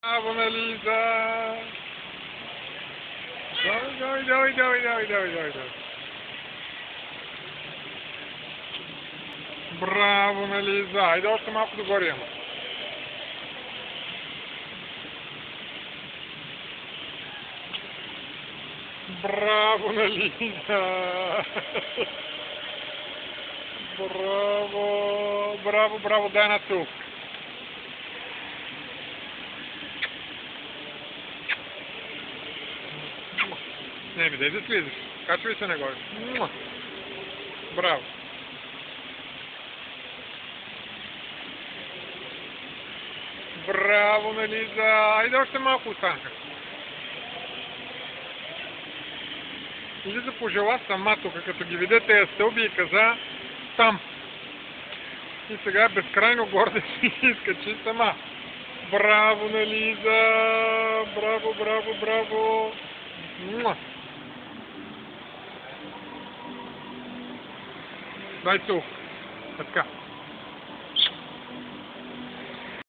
Браво на Лиза! Давай. Браво на Лиза! Айде още малко догоре има. Браво на Лиза! Браво, дай на тук. Не ми дай да слизаш. Качвай се нагоре. Браво. Браво на Лиза! Айде още малко останаха. Лиза пожела сама тук, като ги видя тези стълби и каза там. И сега е безкрайно горда си изкачи сама. Браво на Лиза! Браво! Дай тук. Така.